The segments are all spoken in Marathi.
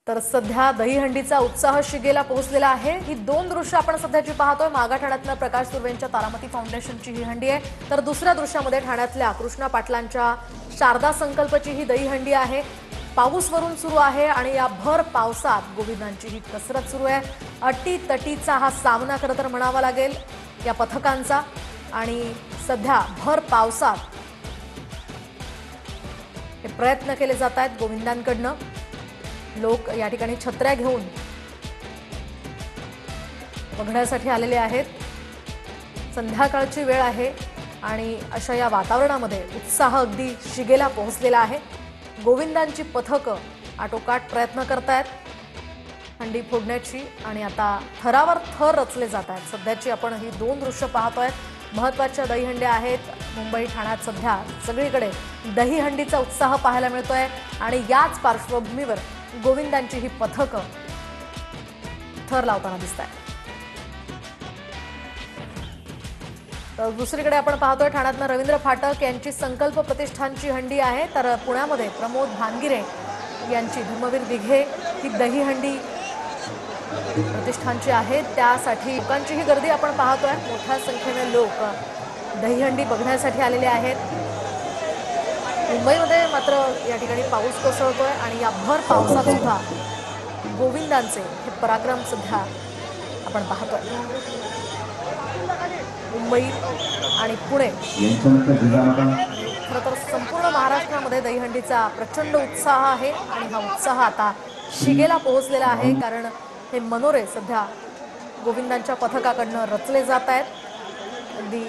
तर सध्या दहीहंडीचा उत्साह शिगेला पोहोचलेला आहे। ही दोन दृश्य आपण सध्याची पाहतोय। मागाठाण्यातल्या प्रकाश सुर्वेंच्या तारामती फाउंडेशनची ही हंडी आहे, तर दुसऱ्या दृश्यामध्ये ठाण्यातल्या कृष्णा पाटलांच्या शारदा संकल्पची ही दहीहंडी आहे। पाऊस वरून सुरू आहे आणि या भर पावसात गोविंदांची ही कसरत सुरू आहे। अटीतटीचा हा सामना खरं तर म्हणावा लागेल या पथकांचा। आणि सध्या भर पावसात हे प्रयत्न केले जात आहेत गोविंदांकडनं। लोक या ठिकाणी छत्र्या घेऊन बघण्यासाठी आलेले आहेत। संध्याकाळची वेळ आहे आणि अशा या वातावरणामध्ये उत्साह अगदी शिगेला पोहोचलेला आहे। गोविंदांची पथकं आटोकाट प्रयत्न करतायत हंडी फोडण्याची आणि आता थरावर थर रचले जात आहेत। सध्याची आपण ही दोन दृश्य पाहतोय। महत्त्वाच्या दहीहंड्या आहेत। मुंबई ठाण्यात सध्या सगळीकडे दहीहंडीचा उत्साह पाहायला मिळतोय आणि याच पार्श्वभूमीवर गोविंदांची ही पथकं थर लावताना दिसत आहेत। तर दुसरीकडे आपण पाहतोय ठाण्यातनं रवींद्र फाटक यांची संकल्प प्रतिष्ठानची हंडी आहे। तर पुण्यामध्ये प्रमोद भानगिरे यांची धर्मवीर दिघे ही दहीहंडी प्रतिष्ठानची आहे। त्यासाठी लोकांची ही गर्दी आपण पाहतोय। मोठ्या संख्येने लोक दहीहंडी बघण्यासाठी आलेले आहेत। मुंबईमध्ये मात्र या ठिकाणी पाऊस कोसळतोय आणि या भर पावसात सुद्धा गोविंदांचे हे पराक्रम सध्या आपण पाहतोय। मुंबई आणि पुणे खरं तर संपूर्ण महाराष्ट्रामध्ये दहीहंडीचा प्रचंड उत्साह आहे आणि हा उत्साह आता शिगेला पोहोचलेला आहे, कारण हे मनोरे सध्या गोविंदांच्या पथकाकडनं रचले जात आहेत। अगदी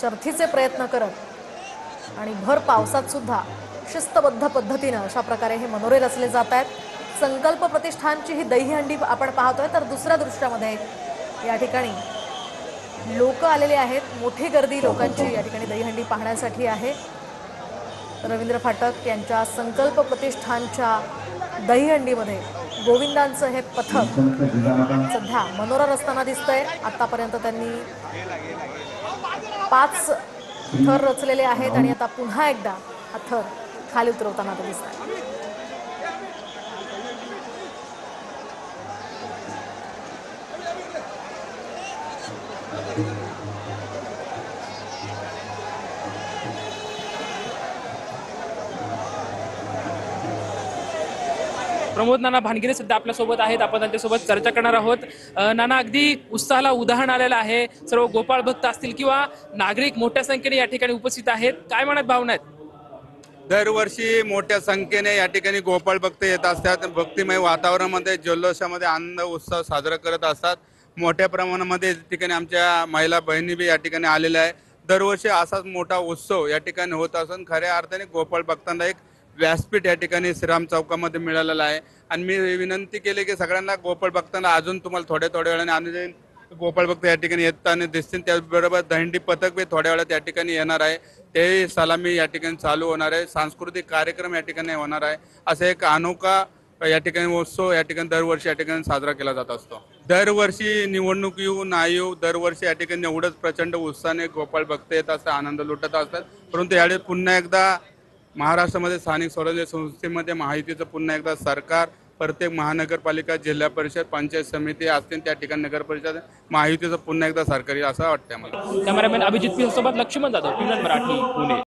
चरथीचे प्रयत्न करत आणि भर पावसात सुद्धा शिस्तबद्ध पद्धतीने अशा प्रकारे हे मनोरे रचले जात आहेत। संकल्प प्रतिष्ठानची ही दहीहंडी आपण पाहतोय। तर दुसऱ्या दृश्यामध्ये या ठिकाणी लोक आलेले आहेत। मोठी गर्दी लोकांची या ठिकाणी दहीहंडी पाहण्यासाठी आहे। रवींद्र फाटक यांच्या संकल्प प्रतिष्ठानच्या दहीहंडीमध्ये गोविंदांचं हे पथक सध्या मनोरा रचताना दिसतंय। आतापर्यंत त्यांनी 5 थर रचलेले आहेत आणि आता पुन्हा एकदा हा थर खाली उतरवताना दिसत आहे। प्रमोद नाना भानगिरे सध्या आपल्यासोबत आहेत। आपण त्यांच्यासोबत चर्चा करणार आहोत। नाना, अगदी उत्साहाला उदाहरण आलेलं आहे। सर्व गोपाळ भक्त असतील किंवा नागरिक मोठ्या संख्येने या ठिकाणी उपस्थित आहेत। काय म्हणत भावना आहेत? दरवर्षी मोठ्या संख्येने या ठिकाणी गोपाळ भक्त येत असतात। भक्तिमय वातावरणामध्ये जल्लोषामध्ये आनंद उत्सव साजरा करत असतात। मोठ्या प्रमाणामध्ये या ठिकाणी आमच्या महिला बहिणी बी या ठिकाणी आलेल्या आहे। दरवर्षी असाच मोठा उत्सव या ठिकाणी होत असून खऱ्या अर्थाने गोपाळ भक्तांना एक व्यासपीठ या ठिकाणी श्रीराम चौकामध्ये मिळालेलं आहे। आणि मी विनंती केली की सगळ्यांना गोपाळ भक्तांना अजून तुम्हाला थोड्या वेळाने आम्ही गोपाळ भक्त या ठिकाणी येताना दिसतील। त्याचबरोबर दहीहंडी पथक बी थोड्या वेळात या ठिकाणी येणार आहे। ते सलामी या ठिकाणी चालू होणार आहे। सांस्कृतिक कार्यक्रम या ठिकाणी होणार आहे। असे एक अनोखा या ठिकाणी उत्सव या ठिकाणी दरवर्षी या ठिकाणी साजरा केला जात असतो। दरवर्षी निवडणूक येऊ ना येऊ दरवर्षी या ठिकाणी एवढंच प्रचंड उत्साहाने गोपाळ भक्त येत असतात, आनंद लुटत असतात। परंतु यावेळी पुन्हा एकदा महाराष्ट्रामध्ये स्थानिक स्वराज्य संस्थेमध्ये महायुतीचं पुन्हा एकदा सरकार, प्रत्येक महानगरपालिका, जिल्हा परिषद, पंचायत समिती असतील त्या ठिकाणी नगर परिषद महायुतीचं पुन्हा एकदा सरकार येईल असं वाटतं मला। कॅमेरामॅन अभिजित पी सोबत लक्ष्मण जाधव, मराठी, पुणे।